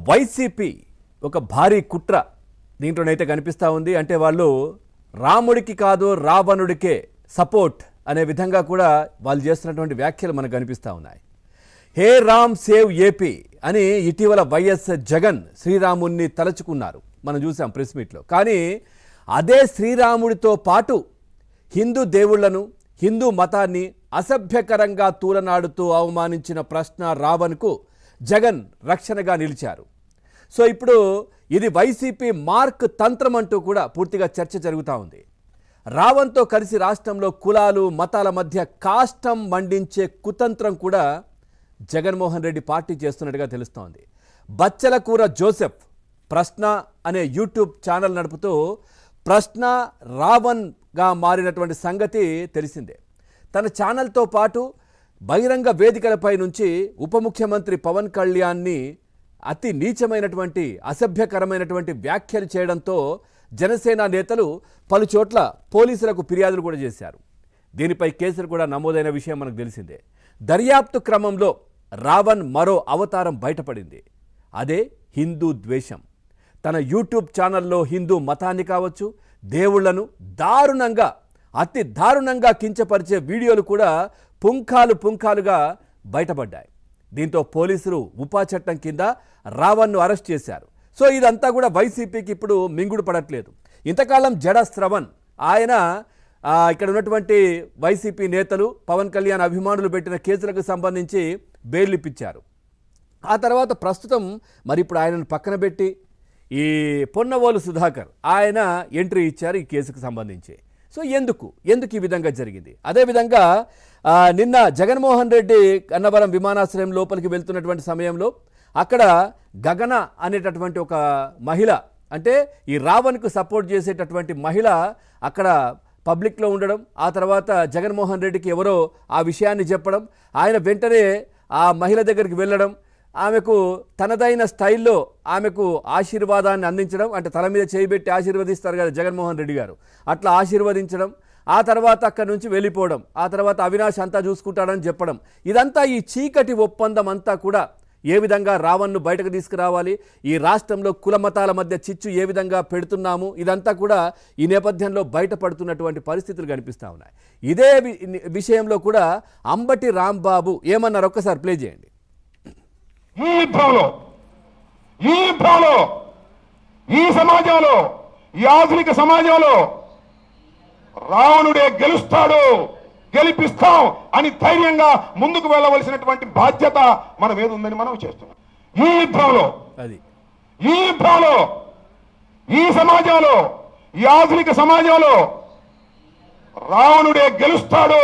YCP ఒక భారీ కుట్ర దీంట్లోనైతే కనిపిస్తూ ఉంది. అంటే వాళ్ళు రాముడికి కాదు రావణుడికే సపోర్ట్ అనే విధంగా కూడా వాళ్ళు చేస్తున్నటువంటి వ్యాఖ్యలు మనకు కనిపిస్తూ ఉన్నాయి. హే రామ్ సేవ్ ఏపీ అని ఇటీవల వైఎస్ జగన్ శ్రీరాముడిని తలచుకున్నారు, మనం చూసాం ప్రెస్ మీట్లో. కానీ అదే శ్రీరాముడితో పాటు హిందూ దేవుళ్లను హిందూ మతాన్ని అసభ్యకరంగా తూలనాడుతూ అవమానించిన ప్రశ్న రావణ్కు జగన్ రక్షణగా నిలిచారు. సో ఇప్పుడు ఇది వైసీపీ మార్క్ తంత్రం అంటూ కూడా పూర్తిగా చర్చ జరుగుతూ ఉంది. రావణ్తో కలిసి రాష్ట్రంలో కులాలు మతాల మధ్య కాష్టం మండించే కుతంత్రం కూడా జగన్మోహన్ రెడ్డి పార్టీ చేస్తున్నట్టుగా తెలుస్తోంది. బచ్చలకూర జోసెఫ్ ప్రశ్న అనే యూట్యూబ్ ఛానల్ నడుపుతూ ప్రశ్న రావణ్గా మారినటువంటి సంగతి తెలిసిందే. తన ఛానల్తో పాటు బహిరంగ వేదికలపై నుంచి ఉప ముఖ్యమంత్రి పవన్ కళ్యాణ్ని అతి నీచమైనటువంటి అసభ్యకరమైనటువంటి వ్యాఖ్యలు చేయడంతో జనసేన నేతలు పలు చోట్ల పోలీసులకు ఫిర్యాదులు కూడా చేశారు. దీనిపై కేసులు కూడా నమోదైన విషయం మనకు తెలిసిందే. దర్యాప్తు క్రమంలో రావణ్ మరో అవతారం బయటపడింది. అదే హిందూ ద్వేషం. తన యూట్యూబ్ ఛానల్లో హిందూ మతాన్ని కావచ్చు, దేవుళ్లను దారుణంగా అతి దారుణంగా కించపరిచే వీడియోలు కూడా పుంఖాలుగా బయటపడ్డాయి. దీంతో పోలీసులు ఉపా చట్టం కింద రావణ్ను అరెస్ట్ చేశారు. సో ఇదంతా కూడా వైసీపీకి ఇప్పుడు మింగుడు పడట్లేదు. ఇంతకాలం జడ శ్రవణ్ ఆయన ఇక్కడ ఉన్నటువంటి వైసీపీ నేతలు పవన్ కళ్యాణ్ అభిమానులు పెట్టిన కేసులకు సంబంధించి బెయిల్ ఇప్పించారు. ఆ తర్వాత ప్రస్తుతం మరి ఇప్పుడు ఆయనను పక్కన పెట్టి ఈ పొన్నవోలు సుధాకర్ ఆయన ఎంట్రీ ఇచ్చారు ఈ కేసుకు సంబంధించి. సో ఎందుకు ఈ విధంగా జరిగింది? అదేవిధంగా నిన్న జగన్మోహన్ రెడ్డి అన్నవరం విమానాశ్రయం లోపలికి వెళ్తున్నటువంటి సమయంలో అక్కడ గగన అనేటటువంటి ఒక మహిళ, అంటే ఈ రావణ్కు సపోర్ట్ చేసేటటువంటి మహిళ అక్కడ పబ్లిక్లో ఉండడం, ఆ తర్వాత జగన్మోహన్ రెడ్డికి ఎవరో ఆ విషయాన్ని చెప్పడం, ఆయన వెంటనే ఆ మహిళ దగ్గరికి వెళ్ళడం, ఆమెకు తనదైన స్టైల్లో ఆమెకు ఆశీర్వాదాన్ని అందించడం, అంటే తల మీద చేయబెట్టి ఆశీర్వదిస్తారు కదా జగన్మోహన్ రెడ్డి గారు, అట్లా ఆశీర్వదించడం, ఆ తర్వాత అక్కడి నుంచి వెళ్ళిపోవడం, ఆ తర్వాత అవినాష్ అంతా చూసుకుంటాడని చెప్పడం, ఇదంతా ఈ చీకటి ఒప్పందం అంతా కూడా ఏ విధంగా రావణ్ను బయటకు తీసుకురావాలి, ఈ రాష్ట్రంలో కుల మతాల మధ్య చిచ్చు ఏ విధంగా పెడుతున్నాము, ఇదంతా కూడా ఈ నేపథ్యంలో బయటపడుతున్నటువంటి పరిస్థితులు కనిపిస్తూ ఉన్నాయి. ఇదే విషయంలో కూడా అంబటి రాంబాబు ఏమన్నారు ఒక్కసారి ప్లే చేయండి. ఈ యుద్ధంలో ఈ సమాజంలో ఈ ఆధునిక సమాజంలో రావణుడే గెలుస్తాడు, గెలిపిస్తాం అని ధైర్యంగా ముందుకు వెళ్ళవలసినటువంటి బాధ్యత మన మీద ఉందని మనం చేస్తున్నాం. ఈ యుద్ధంలో ఈ సమాజంలో ఈ ఆధునిక సమాజంలో రావణుడే గెలుస్తాడు,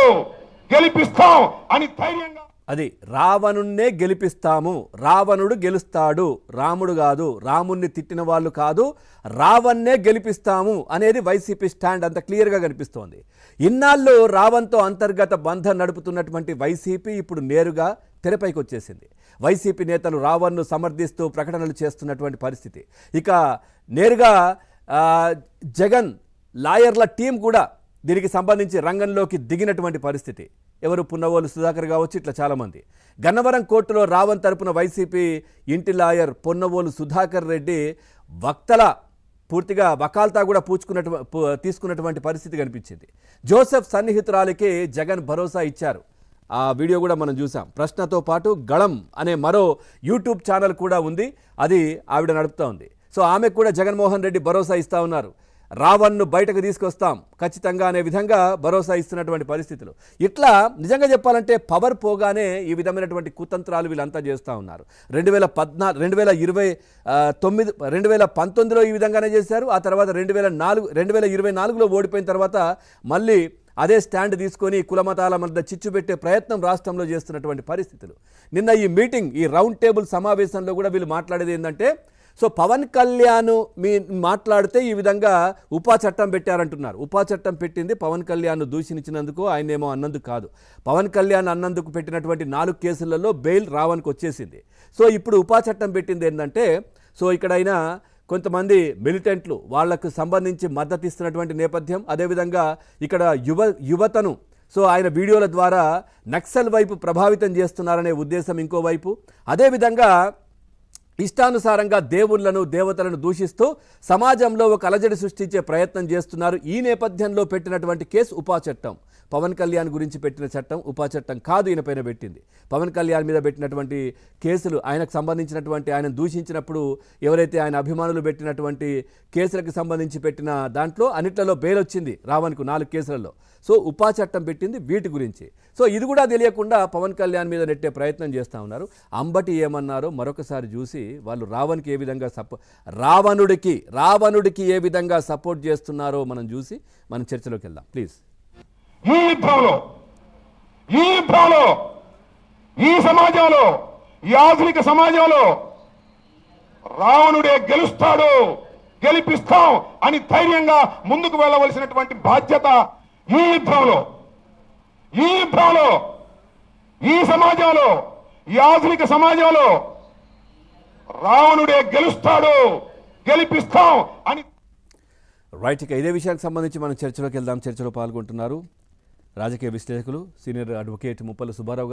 గెలిపిస్తాం అని ధైర్యంగా అది రావణున్నే గెలిపిస్తాము, రావణుడు గెలుస్తాడు, రాముడు కాదు, రాముణ్ణి తిట్టిన వాళ్ళు కాదు, రావణ్నే గెలిపిస్తాము అనేది వైసీపీ స్టాండ్ అంత క్లియర్గా కనిపిస్తోంది. ఇన్నాళ్ళు రావణ్తో అంతర్గత బంధం నడుపుతున్నటువంటి వైసీపీ ఇప్పుడు నేరుగా తెరపైకి వచ్చేసింది. వైసీపీ నేతలు రావణ్ను సమర్థిస్తూ ప్రకటనలు చేస్తున్నటువంటి పరిస్థితి. ఇక నేరుగా జగన్ లాయర్ల టీం కూడా దీనికి సంబంధించి రంగంలోకి దిగినటువంటి పరిస్థితి. ఎవరు పున్నవోలు సుధాకర్ కావచ్చు, ఇట్లా చాలామంది. గన్నవరం కోర్టులో రావణ్ తరపున వైసీపీ ఇంటి లాయర్ పొన్నవోలు సుధాకర్ రెడ్డి వక్తల పూర్తిగా వకాల్తా కూడా తీసుకున్నటువంటి పరిస్థితి కనిపించింది. జోసెఫ్ సన్నిహితురాలికి జగన్ భరోసా ఇచ్చారు. ఆ వీడియో కూడా మనం చూసాం. ప్రశ్నతో పాటు గళం అనే మరో యూట్యూబ్ ఛానల్ కూడా ఉంది, అది ఆవిడ నడుపుతూ ఉంది. సో ఆమెకు కూడా జగన్మోహన్ రెడ్డి భరోసా ఇస్తూ ఉన్నారు. రావణ్ను బయటకు తీసుకొస్తాం ఖచ్చితంగా అనే విధంగా భరోసా ఇస్తున్నటువంటి పరిస్థితులు. ఇట్లా నిజంగా చెప్పాలంటే పవర్ పోగానే ఈ విధమైనటువంటి కుతంత్రాలు వీళ్ళంతా చేస్తూ ఉన్నారు. 2019లో ఈ విధంగానే చేశారు. ఆ తర్వాత 2024లో ఓడిపోయిన తర్వాత మళ్ళీ అదే స్టాండ్ తీసుకొని కులమతాల మధ్య చిచ్చు పెట్టే ప్రయత్నం రాష్ట్రంలో చేస్తున్నటువంటి పరిస్థితులు. నిన్న ఈ మీటింగ్, ఈ రౌండ్ టేబుల్ సమావేశంలో కూడా వీళ్ళు మాట్లాడేది ఏంటంటే, సో పవన్ కళ్యాణ్ మాట్లాడితే ఈ విధంగా ఉపా చట్టం పెట్టారంటున్నారు. ఉపా చట్టం పెట్టింది పవన్ కళ్యాణ్ దూషించినందుకు, ఆయనేమో అన్నందుకు కాదు. పవన్ కళ్యాణ్ అన్నందుకు పెట్టినటువంటి 4 కేసులలో బెయిల్ రావణ్కి వచ్చేసింది. సో ఇప్పుడు ఉపా చట్టం పెట్టింది ఏంటంటే, సో ఇక్కడైనా కొంతమంది మిలిటెంట్లు వాళ్లకు సంబంధించి మద్దతు ఇస్తున్నటువంటి నేపథ్యం, అదేవిధంగా ఇక్కడ యువతను సో ఆయన వీడియోల ద్వారా నక్సల్ వైపు ప్రభావితం చేస్తున్నారనే ఉద్దేశం ఇంకోవైపు, అదేవిధంగా ఇష్టానుసారంగా దేవుళ్లను దేవతలను దూషిస్తూ సమాజంలో ఒక అలజడి సృష్టించే ప్రయత్నం చేస్తున్నారు. ఈ నేపథ్యంలో పెట్టినటువంటి కేసు ఉపా చట్టం. పవన్ కళ్యాణ్ గురించి పెట్టిన చట్టం ఉపా చట్టం కాదు, ఈయన పైన పెట్టింది. పవన్ కళ్యాణ్ మీద పెట్టినటువంటి కేసులు, ఆయనకు సంబంధించినటువంటి ఆయన దూషించినప్పుడు ఎవరైతే ఆయన అభిమానులు పెట్టినటువంటి కేసులకు సంబంధించి పెట్టిన దాంట్లో అన్నిట్లలో బెయిల్ వచ్చింది రావణ్కు 4 కేసులలో. సో ఉపా చట్టం పెట్టింది వీటి గురించి. సో ఇది కూడా తెలియకుండా పవన్ కళ్యాణ్ మీద నెట్టే ప్రయత్నం చేస్తూ ఉన్నారు. అంబటి ఏమన్నారో మరొకసారి చూసి వాళ్ళు రావణ్కి ఏ విధంగా రావణుడికి ఏ విధంగా సపోర్ట్ చేస్తున్నారో మనం చూసి మనం చర్చలోకి వెళ్దాం ప్లీజ్. ఈ యుద్ధంలో ఈ సమాజంలో, ఈ ఆధునిక సమాజంలో రావణుడే గెలుస్తాడు, గెలిపిస్తాం అని ధైర్యంగా ముందుకు వెళ్ళవలసినటువంటి బాధ్యత ఈ యుద్ధంలో, ఈ సమాజంలో, ఈ ఆధునిక సమాజంలో రావణుడే గెలుస్తాడు, గెలిపిస్తాం అని. రైట్, ఇక ఇదే విషయానికి సంబంధించి మనం చర్చలోకి వెళ్దాం. చర్చలో పాల్గొంటున్నారు రాజకీయ విశ్లేషకులు సీనియర్ అడ్వకేట్ ముప్పల సుబ్బారావు.